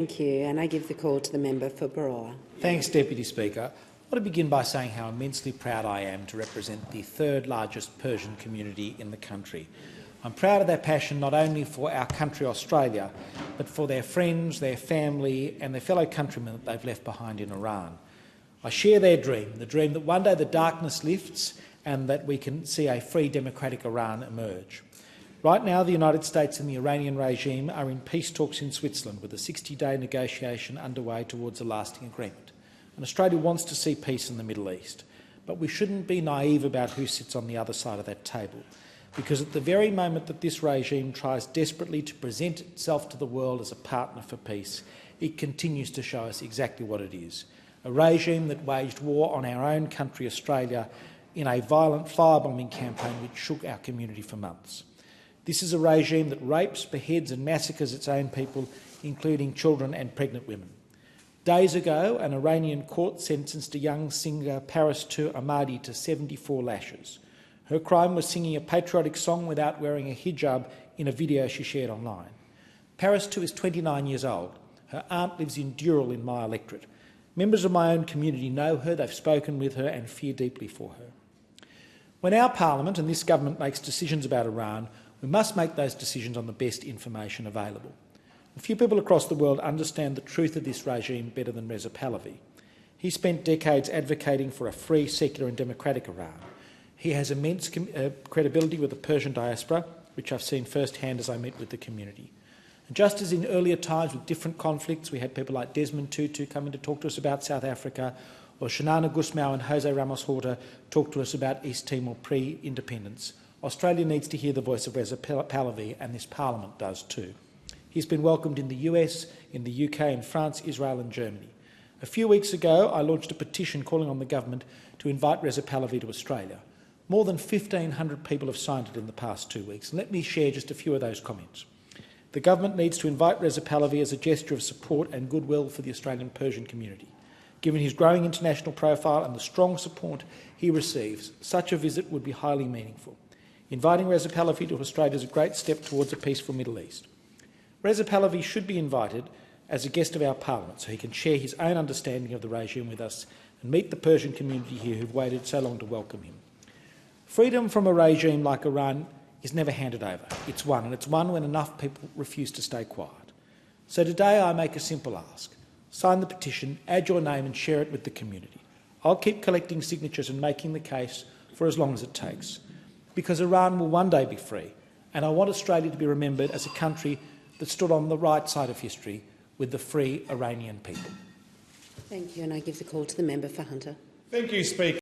Thank you, and I give the call to the member for Barossa. Thanks, Deputy Speaker. I want to begin by saying how immensely proud I am to represent the third largest Persian community in the country. I'm proud of their passion not only for our country, Australia, but for their friends, their family and their fellow countrymen that they've left behind in Iran. I share their dream, the dream that one day the darkness lifts and that we can see a free, democratic Iran emerge. Right now, the United States and the Iranian regime are in peace talks in Switzerland with a 60-day negotiation underway towards a lasting agreement. And Australia wants to see peace in the Middle East. But we shouldn't be naive about who sits on the other side of that table, because at the very moment that this regime tries desperately to present itself to the world as a partner for peace, it continues to show us exactly what it is. A regime that waged war on our own country, Australia, in a violent firebombing campaign which shook our community for months. This is a regime that rapes, beheads and massacres its own people, including children and pregnant women. Days ago, an Iranian court sentenced a young singer, Paris Ahmadi, to 74 lashes. Her crime was singing a patriotic song without wearing a hijab in a video she shared online. Paris is 29 years old. Her aunt lives in Dural in my electorate. Members of my own community know her, they've spoken with her and fear deeply for her. When our parliament and this government makes decisions about Iran, we must make those decisions on the best information available. A few people across the world understand the truth of this regime better than Reza Pahlavi. He spent decades advocating for a free, secular and democratic Iran. He has immense credibility with the Persian diaspora, which I've seen firsthand as I meet with the community. And just as in earlier times with different conflicts, we had people like Desmond Tutu coming to talk to us about South Africa, or Shanana Gusmao and Jose Ramos Horta talk to us about East Timor pre-independence. Australia needs to hear the voice of Reza Pahlavi, and this parliament does too. He's been welcomed in the US, in the UK, in France, Israel and Germany. A few weeks ago, I launched a petition calling on the government to invite Reza Pahlavi to Australia. More than 1,500 people have signed it in the past 2 weeks. And let me share just a few of those comments. The government needs to invite Reza Pahlavi as a gesture of support and goodwill for the Australian Persian community. Given his growing international profile and the strong support he receives, such a visit would be highly meaningful. Inviting Reza Pahlavi to Australia is a great step towards a peaceful Middle East. Reza Pahlavi should be invited as a guest of our parliament so he can share his own understanding of the regime with us and meet the Persian community here who've waited so long to welcome him. Freedom from a regime like Iran is never handed over. It's won, and it's won when enough people refuse to stay quiet. So today I make a simple ask. Sign the petition, add your name and share it with the community. I'll keep collecting signatures and making the case for as long as it takes. Because Iran will one day be free, and I want Australia to be remembered as a country that stood on the right side of history with the free Iranian people. Thank you, and I give the call to the member for Hunter. Thank you, Speaker.